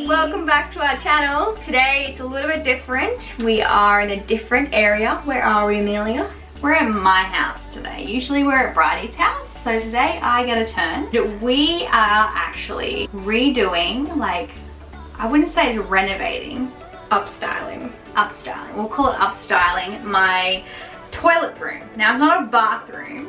Welcome back to our channel. Today it's a little bit different. We are in a different area. Where are we, Amelia? We're at my house today. Usually we're at Bridie's house, so today I get a turn. We are actually redoing, like, I wouldn't say it's renovating, upstyling. We'll call it upstyling my toilet room. Now it's not a bathroom.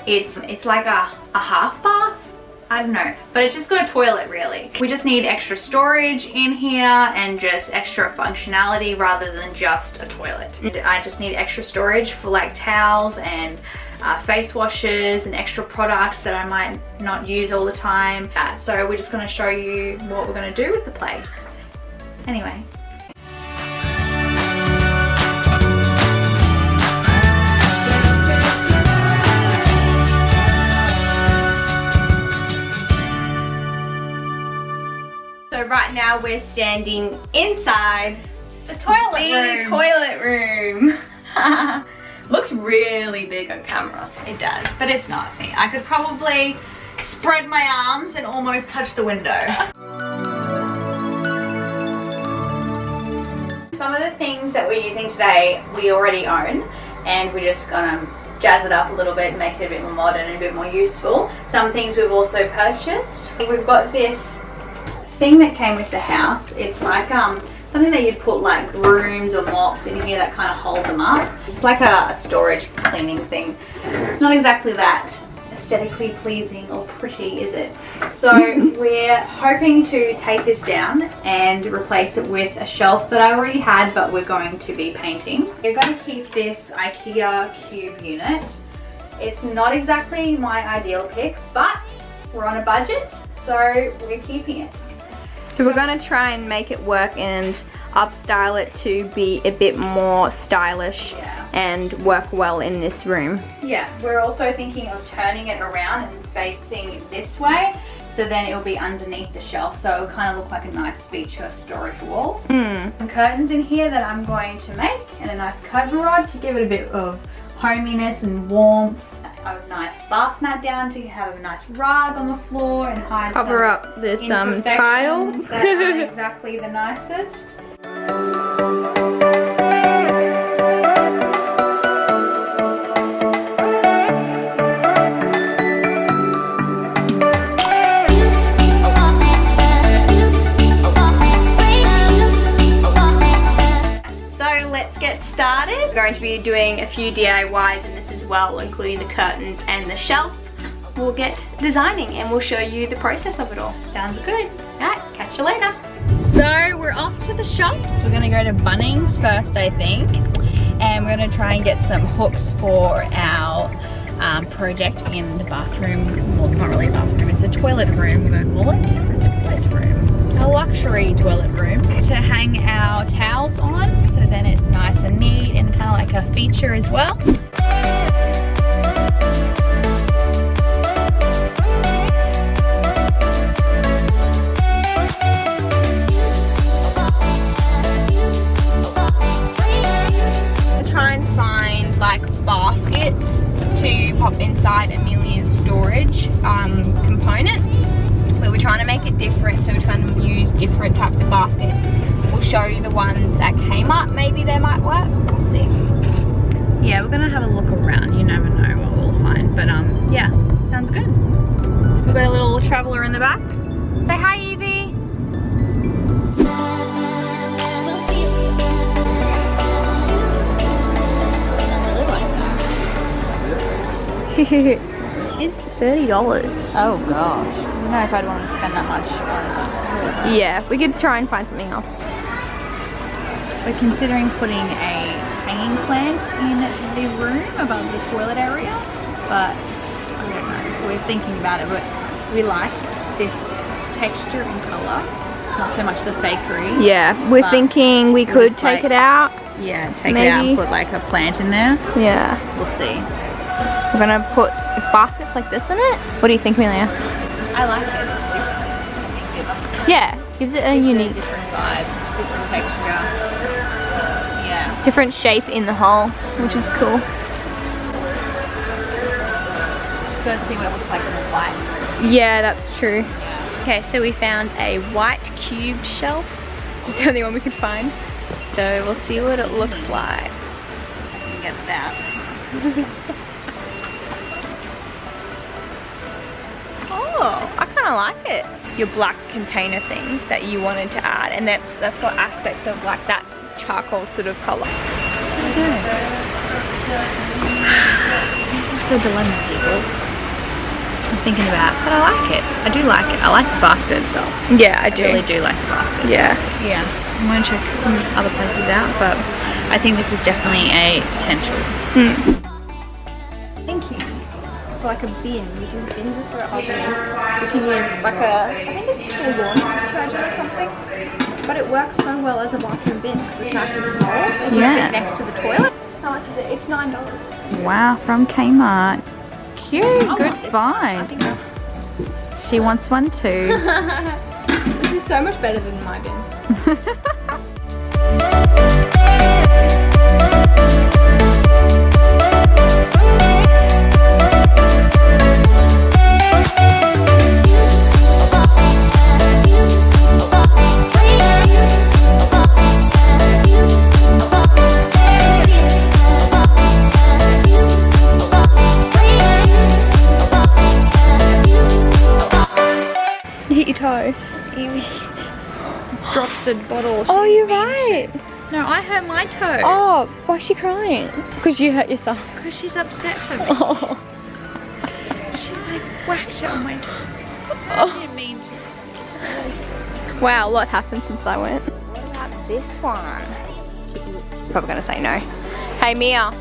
It's like a half bath. I don't know, but it's just got a toilet really. We just need extra storage in here and just extra functionality rather than just a toilet. I just need extra storage for like towels and face washes and extra products that I might not use all the time. So we're just gonna show you what we're gonna do with the place. Anyway. So right now we're standing inside the toilet room. Looks really big on camera. It does, but it's not. I could probably spread my arms and almost touch the window. Some of the things that we're using today we already own, and we're just gonna jazz it up a little bit and make it a bit more modern and a bit more useful. Some things we've also purchased. We've got this thing that came with the house. It's like something that you'd put like brooms or mops in here that kind of hold them up. It's like a storage cleaning thing. It's not exactly that aesthetically pleasing or pretty, is it? So we're hoping to take this down and replace it with a shelf that I already had, but we're going to be painting. We're going to keep this IKEA cube unit. It's not exactly my ideal pick, but we're on a budget, so we're keeping it. So we're going to try and make it work and upstyle it to be a bit more stylish and work well in this room. Yeah, we're also thinking of turning it around and facing this way, so then it'll be underneath the shelf, so it'll kind of look like a nice feature storage wall. Some curtains in here that I'm going to make, and a nice curtain rod to give it a bit of hominess and warmth. A nice bath mat down to have a nice rug on the floor and hide cover up this tile that aren't exactly the nicest. So let's get started. We're going to be doing a few DIYs in this as well, including the curtains and the shelf. We'll get designing and we'll show you the process of it all. Sounds good. Alright, catch you later. So we're off to the shops. We're gonna go to Bunnings first, I think. And we're gonna try and get some hooks for our project in the bathroom. Well, it's not really a bathroom, it's a toilet room, we're gonna call it. A toilet room. A luxury toilet room to hang our towels on, so then it's nice and neat and kind of like a feature as well. Try and find like baskets to pop inside Amelia's storage component. But we're trying to make it different, so we're trying to use different types of baskets. We'll show you the ones at Kmart, maybe they might work, we'll see. Yeah, we're gonna have a look around, you never know what we'll find, but yeah, sounds good. We've got a little traveler in the back. Say hi, Evie. It's $30. Oh gosh, I don't know if I'd want to spend that much on that. Yeah, we could try and find something else. We're considering putting a hanging plant in the room above the toilet area, but I don't know. We're thinking about it, but we like this texture and colour, not so much the fakery. Yeah, we're thinking we could take it out. Yeah, take it out and put like a plant in there. Yeah. We'll see. We're gonna put baskets like this in it. What do you think, Amelia? I like it. It's different. I think it's gives it a unique, different vibe, different texture. Yeah. different shape in the hole, which is cool. Just gotta see what it looks like in the light. Yeah, that's true. Okay, so we found a white cubed shelf. It's the only one we could find. So we'll see what it looks like. I can get that. Oh, I kind of like it. Your black container thing that you wanted to add, and that's got aspects of like that charcoal sort of color. This is the dilemma, people. I'm thinking about, but I like it. I do like it. I like the basket itself. Yeah, I do. I really do like the basket. Yeah. Yeah. I'm going to check some other places out, but I think this is definitely a potential. Thinking for like a bin, because bins are so ugly. You can use like a, I think it's a laundry detergent or something, but it works so well as a bathroom bin because it's nice and small. And you can fit next to the toilet. How much is it? It's $9. Wow, from Kmart. Cute, good find. She wants one too. This is so much better than my bin. Hit your toe. Dropped the bottle. Oh, you're right. No, I hurt my toe. Oh, why is she crying? Because you hurt yourself. Because she's upset for me. Oh. She's like whacked it on my toe. Oh. I didn't mean to. Wow, a lot happened since I went. What about this one? She's probably gonna say no. Hey, Mia.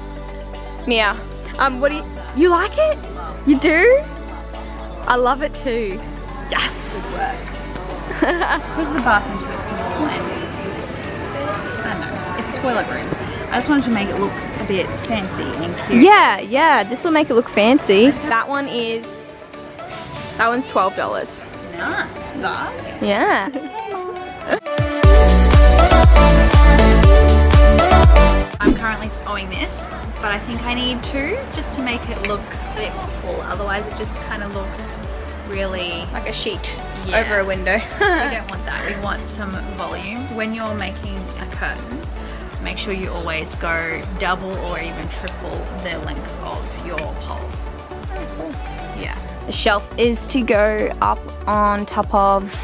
Mia. What do you like it? You do? I love it too. Yes. Good work. Because the bathroom's so small and I don't know, it's a toilet room. I just wanted to make it look a bit fancy and cute. Yeah, yeah, this will make it look fancy. That one's $12. Nice. Yeah. I'm currently sewing this, but I think I need two just to make it look a bit more full. Otherwise it just kind of looks really Like a sheet Yeah. over a window. We don't want that. We want some volume. When you're making a curtain, make sure you always go double or even triple the length of your pole. Yeah. The shelf is to go up on top of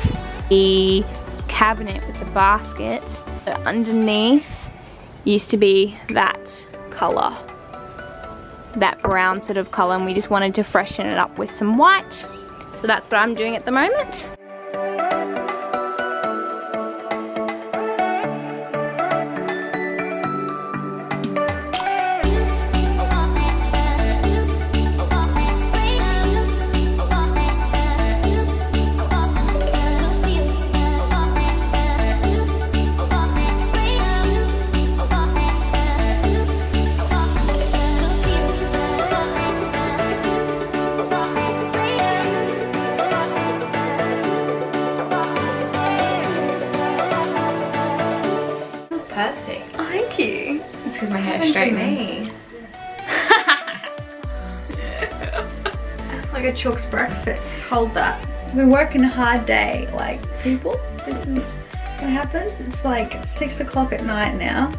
the cabinet with the baskets. So underneath used to be that colour, that brown sort of colour, and we just wanted to freshen it up with some white. So that's what I'm doing at the moment. Perfect. Oh, thank you. It's because my hair's straightening. Like a chook's breakfast. Hold that. I've been working a hard day. Like, people, this is what happens. It's like 6 o'clock at night now.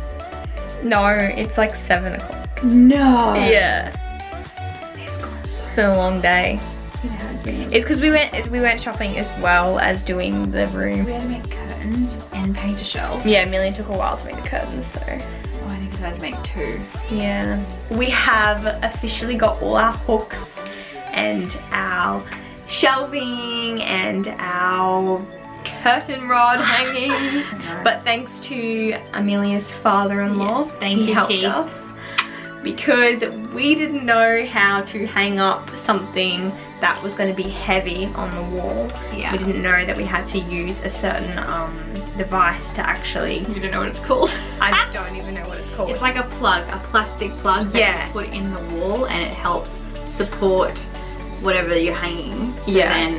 No, it's like 7 o'clock. No. Yeah. It's gone so. It's been a long day. It has been. It's because we went shopping as well as doing the room. We had to make curtains and paint a shelf. Yeah, Amelia took a while to make the curtains, so. Oh, I think I had to make 2. Yeah. We have officially got all our hooks and our shelving and our curtain rod hanging. But thanks to Amelia's father-in-law, Yes, thank he you, helped Keith. us because we didn't know how to hang up something that was going to be heavy on the wall. Yeah. We didn't know that we had to use a certain device to actually. You don't know what it's called? I don't even know what it's called. It's like a plug, a plastic plug that Yeah. you put in the wall, and it helps support whatever you're hanging. So Yeah. then,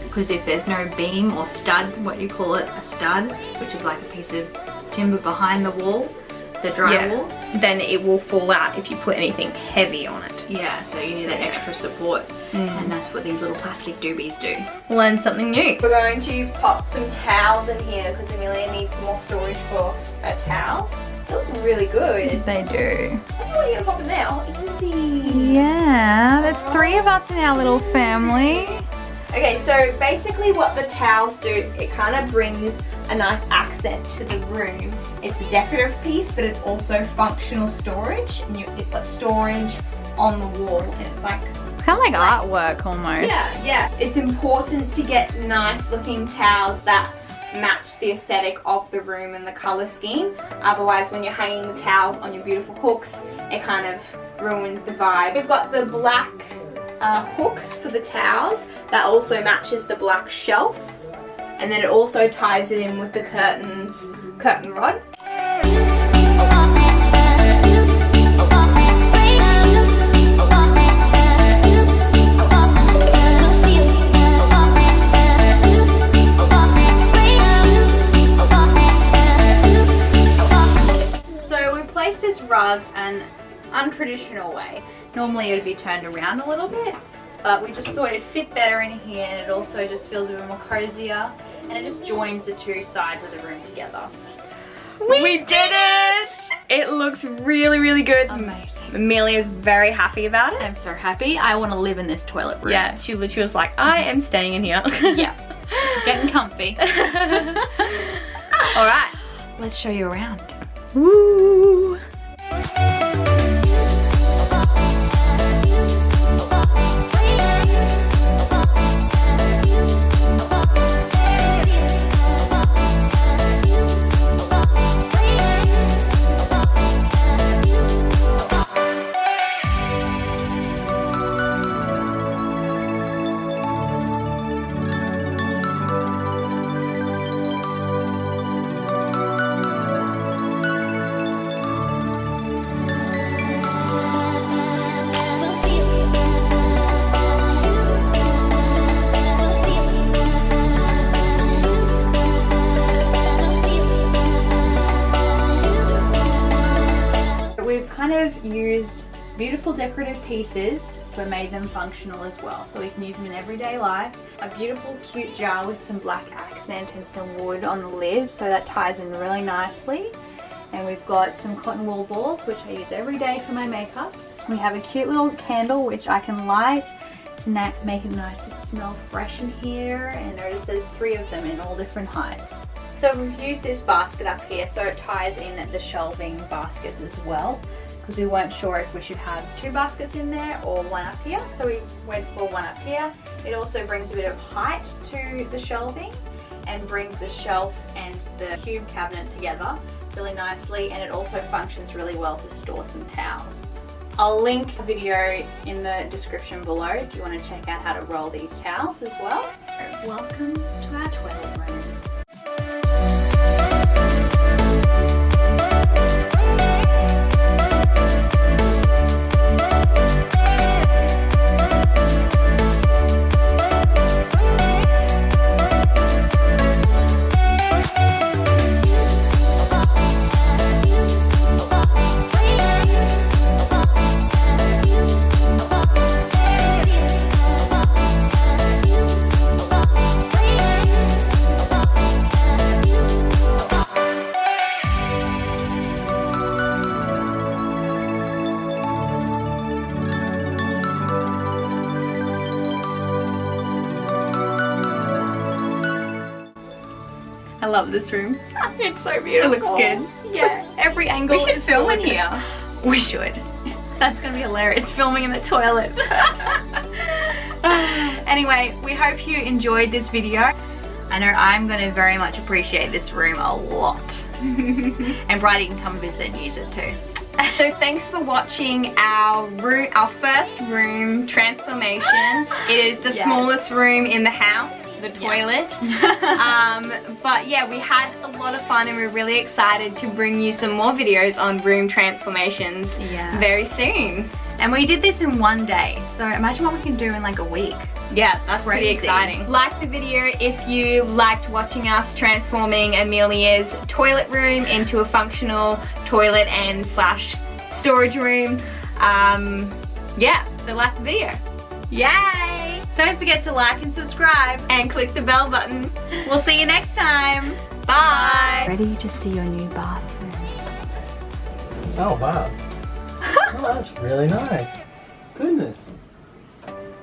because if there's no beam or stud, what you call it, a stud, which is like a piece of timber behind the wall, the drywall. then it will fall out if you put anything heavy on it. Yeah, so you need that extra support. And that's what these little plastic doobies do. Learn something new. We're going to pop some towels in here because Amelia needs more storage for her towels. They look really good. They do. What are you gonna pop in there? Oh, easy. Yeah, there's 3 of us in our little family. Okay, so basically what the towels do, it kind of brings a nice accent to the room. It's a decorative piece, but it's also functional storage. And it's like storage on the wall, and it's like Kind of like artwork almost. yeah. It's important to get nice looking towels that match the aesthetic of the room and the color scheme. Otherwise, when you're hanging the towels on your beautiful hooks, it kind of ruins the vibe. We've got the black hooks for the towels. That also matches the black shelf. And then it also ties it in with the curtain rod. This rug an untraditional way. Normally it would be turned around a little bit, but we just thought it'd fit better in here, and it also just feels a bit more cozier, and it just joins the 2 sides of the room together. We did it! It looks really, really good. Amazing. Amelia's very happy about it. I'm so happy. I want to live in this toilet room. Yeah, she was like, I am staying in here. Yeah. Getting comfy. All right, Let's show you around. woo! Kind of used beautiful decorative pieces but made them functional as well, so we can use them in everyday life. A beautiful cute jar with some black accent and some wood on the lid, so that ties in really nicely. And we've got some cotton wool balls which I use every day for my makeup. We have a cute little candle which I can light to make it nice and smell fresh in here, and notice there's 3 of them in all different heights. So we've used this basket up here so it ties in the shelving baskets as well, because we weren't sure if we should have 2 baskets in there or 1 up here, so we went for 1 up here. It also brings a bit of height to the shelving and brings the shelf and the cube cabinet together really nicely, and it also functions really well to store some towels. I'll link a video in the description below if you want to check out how to roll these towels as well. Welcome to our toilet room. I love this room. It's so beautiful. It looks good. Yeah. Every angle. We should is film in gorgeous. here. We should. That's gonna be hilarious, filming in the toilet. Anyway, we hope you enjoyed this video. I know I'm going to very much appreciate this room a lot. And Bridie can come visit and use it too. So thanks for watching our first room transformation. It is the smallest room in the house, the toilet. But yeah, we had a lot of fun and we're really excited to bring you some more videos on room transformations very soon. And we did this in 1 day, so imagine what we can do in like a week. Yeah, that's pretty exciting. Like the video if you liked watching us transforming Amelia's toilet room into a functional toilet and / storage room. yeah, so like the video. Yay! Don't forget to like and subscribe and click the bell button. We'll see you next time. Bye. Ready to see your new bathroom. Oh wow. Oh, that's really nice. Goodness.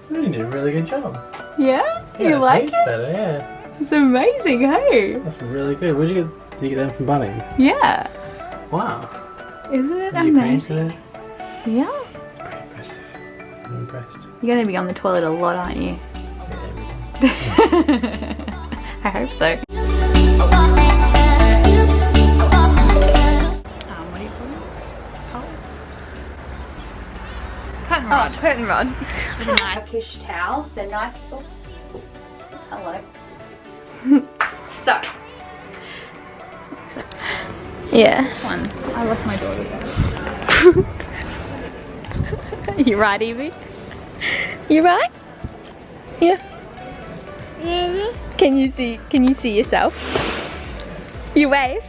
You did a really good job. Yeah? Yeah, You like it? it? Better, yeah. It's amazing, hey? That's really good. Where'd you get? Did you get them from Bunnings? Yeah. Wow. Isn't it Have you painted amazing? it? Yeah. It's pretty impressive. I'm impressed. You're gonna be on the toilet a lot, aren't you? Yeah, I hope so. What do you call it? Curtain rod. Oh, curtain rod. With Turkish towels. They're nice. Oops. Hello. So, Yeah. this one. I left my daughter there. You right, Evie? You right? Yeah. Can you see yourself? You wave.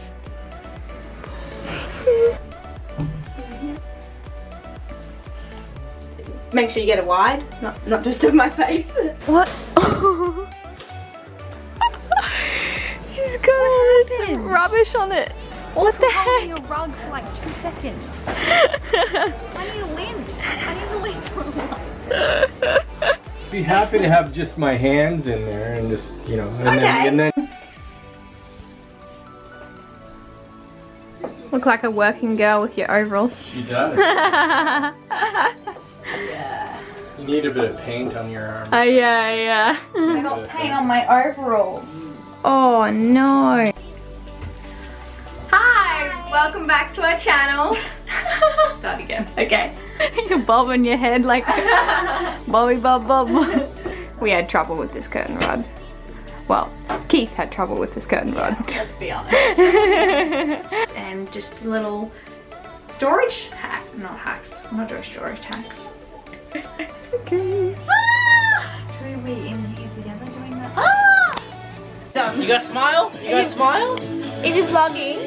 Make sure you get it wide, not just of my face. What? She's got all this rubbish on it. What the heck? Your rug for like 2 seconds. I need a lint. I need a lint for a while. Be happy to have just my hands in there and just, you know, Okay. and then Look like a working girl with your overalls. she does. You need a bit of paint on your arm. Yeah. I got paint on my overalls. Oh no. Hi, welcome back to our channel. Start again. Okay. You're bobbing your head like bobby bob bob. We had trouble with this curtain rod. Well, Keith had trouble with this curtain rod. Let's be honest. And just a little storage hack. Not hacks. I'm not doing storage hacks. Okay. Should we be in here together doing that? You got a smile? You got a smile? Is it vlogging?